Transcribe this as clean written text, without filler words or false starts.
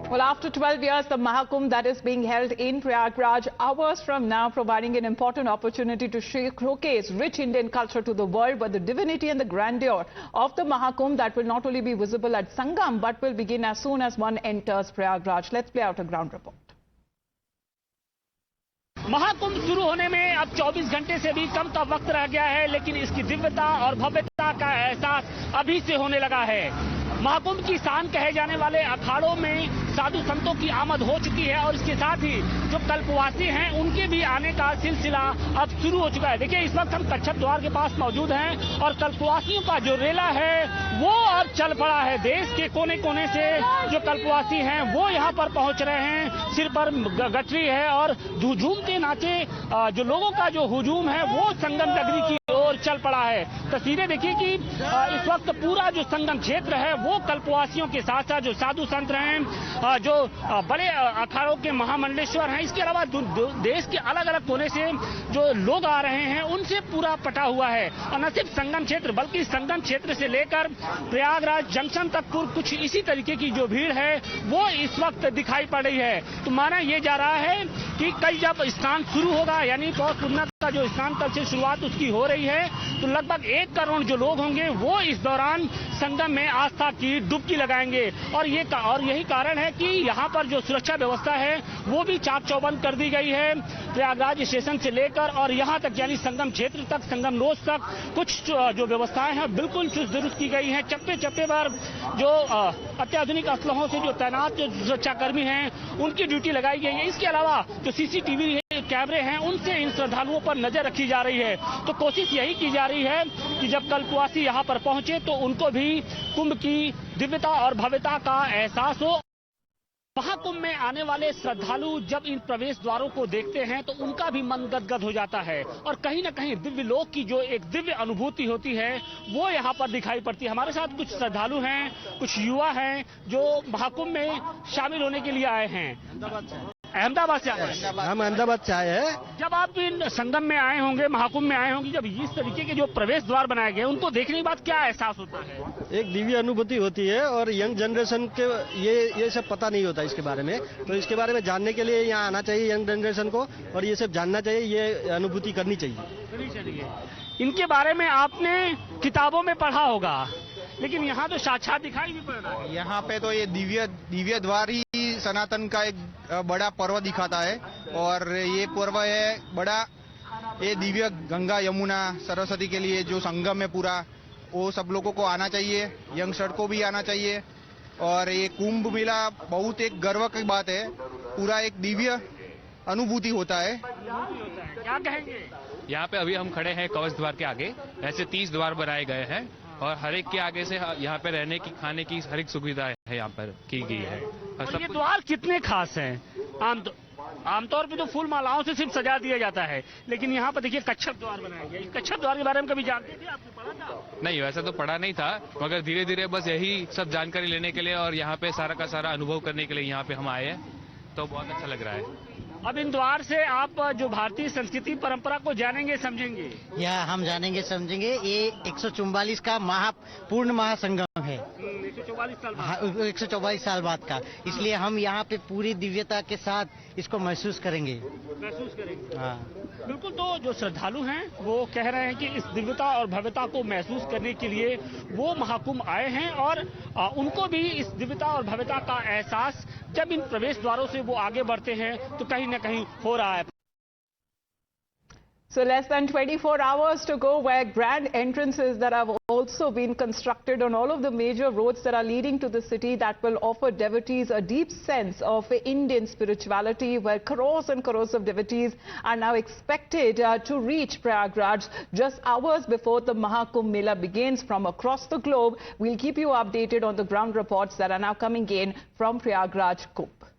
Well, after 12 years, the Mahakumbh that is being held in Prayagraj, hours from now, providing an important opportunity to showcase rich Indian culture to the world, but the divinity and the grandeur of the Mahakumbh that will not only be visible at Sangam, but will begin as soon as one enters Prayagraj. Let's play out a ground report. Mahakumbh शुरू होने में अब 24 घंटे से भी कम का वक्त रह गया है, लेकिन इसकी दिव्यता और भव्यता का एहसास अभी से होने लगा है। महाकुंभ की शान कहे जाने वाले अखाड़ों में साधु संतों की आमद हो चुकी है और इसके साथ ही जो कल्पवासी हैं उनके भी आने का सिलसिला अब शुरू हो चुका है। देखिए, इस वक्त हम कच्छप द्वार के पास मौजूद हैं और कल्पवासियों का जो रेला है वो अब चल पड़ा है। देश के कोने कोने से जो कल्पवासी हैं वो यहाँ पर पहुंच रहे हैं। सिर पर गठरी है और झूमते नाचे जो लोगों का जो हुजूम है वो संगम नगरी की ओर चल पड़ा है। तस्वीरें देखिए कि इस वक्त पूरा जो संगम क्षेत्र है वो कल्पवासियों के साथ साथ जो साधु संत हैं, जो बड़े अखाड़ों के महामंडलेश्वर हैं, इसके अलावा देश के अलग अलग कोने से जो लोग आ रहे हैं उनसे पूरा पटा हुआ है। और न सिर्फ संगम क्षेत्र बल्कि संगम क्षेत्र से लेकर प्रयागराज जंक्शन तक कुछ इसी तरीके की जो भीड़ है वो इस वक्त दिखाई पड़ रही है। तो माना यह जा रहा है कि कल जब स्नान शुरू होगा, यानी पौष पूर्णिमा का जो स्नान कल से शुरुआत उसकी हो रही है, तो लगभग 1 करोड़ जो लोग होंगे वो इस दौरान संगम में आस्था की डुबकी लगाएंगे। और यही कारण है कि यहाँ पर जो सुरक्षा व्यवस्था है वो भी चाक चौबंद कर दी गई है। प्रयागराज स्टेशन से लेकर और यहाँ तक यानी संगम क्षेत्र तक, संगम रोड तक कुछ जो व्यवस्थाएं हैं बिल्कुल चुस्त दुरुस्त की गई हैं। चप्पे चप्पे पर जो अत्याधुनिक असलहों से जो तैनात जो सुरक्षाकर्मी हैं उनकी ड्यूटी लगाई गई है। इसके अलावा जो सीसीटीवी कैमरे हैं उनसे इन श्रद्धालुओं पर नजर रखी जा रही है। तो कोशिश यही की जा रही है कि जब कल्पवासी यहाँ पर पहुंचे तो उनको भी कुंभ की दिव्यता और भव्यता का एहसास हो। महाकुंभ में आने वाले श्रद्धालु जब इन प्रवेश द्वारों को देखते हैं तो उनका भी मन गदगद हो जाता है और कहीं न कहीं दिव्य लोक की जो एक दिव्य अनुभूति होती है वो यहाँ पर दिखाई पड़ती है। हमारे साथ कुछ श्रद्धालु हैं, कुछ युवा हैं जो महाकुंभ में शामिल होने के लिए आए हैं। अहमदाबाद से आए हैं। हम अहमदाबाद से आए हैं। जब आप इन संगम में आए होंगे, महाकुंभ में आए होंगे, जब इस तरीके के जो प्रवेश द्वार बनाए गए उनको देखने के बाद क्या एहसास होता है? एक दिव्य अनुभूति होती है और यंग जनरेशन के ये सब पता नहीं होता इसके बारे में, तो इसके बारे में जानने के लिए यहाँ आना चाहिए यंग जनरेशन को और ये सब जानना चाहिए, ये अनुभूति करनी चाहिए। इनके बारे में आपने किताबों में पढ़ा होगा, लेकिन यहाँ तो साक्षात दिखाई भी पड़ रहा है। यहाँ पे तो ये दिव्य द्वार ही सनातन का एक बड़ा पर्व दिखाता है और ये पर्व है बड़ा, ये दिव्य गंगा यमुना सरस्वती के लिए जो संगम है पूरा, वो सब लोगों को आना चाहिए, यंगस्टर को भी आना चाहिए। और ये कुंभ मेला बहुत एक गर्व की बात है, पूरा एक दिव्य अनुभूति होता है। क्या कहेंगे? यहाँ पे अभी हम खड़े हैं कवच द्वार के आगे। ऐसे 30 द्वार बनाए गए हैं और हर एक के आगे से यहाँ पे रहने की, खाने की हर एक सुविधा है यहाँ पर की गई है। और ये द्वार कितने खास हैं? आमतौर पे तो फूल मालाओं से सिर्फ सजा दिया जाता है, लेकिन यहाँ पर देखिए कच्छप द्वार बनाया गया। इस कच्छप द्वार के बारे में कभी जानते थे? आपने पढ़ा था? नहीं, वैसा तो पढ़ा नहीं था, मगर धीरे धीरे बस यही सब जानकारी लेने के लिए और यहाँ पे सारा का सारा अनुभव करने के लिए यहाँ पे हम आए हैं, तो बहुत अच्छा लग रहा है। अब इन द्वार से आप जो भारतीय संस्कृति परंपरा को जानेंगे समझेंगे? या हम जानेंगे समझेंगे। ये 144 का पूर्ण महासंगम है। 144 साल बाद का, इसलिए हम यहाँ पे पूरी दिव्यता के साथ इसको महसूस करेंगे। हाँ बिल्कुल। तो जो श्रद्धालु हैं वो कह रहे हैं कि इस दिव्यता और भव्यता को महसूस करने के लिए वो महाकुंभ आए हैं और उनको भी इस दिव्यता और भव्यता का एहसास जब इन प्रवेश द्वारों से वो आगे बढ़ते हैं तो कहीं न कहीं हो रहा है। So less than 24 hours to go, where grand entrances that have also been constructed on all of the major roads that are leading to the city that will offer devotees a deep sense of Indian spirituality, where crores and crores of devotees are now expected to reach Prayagraj just hours before the Mahakumbh Mela begins from across the globe. We'll keep you updated on the ground reports that are now coming in from Prayagraj Kumbh.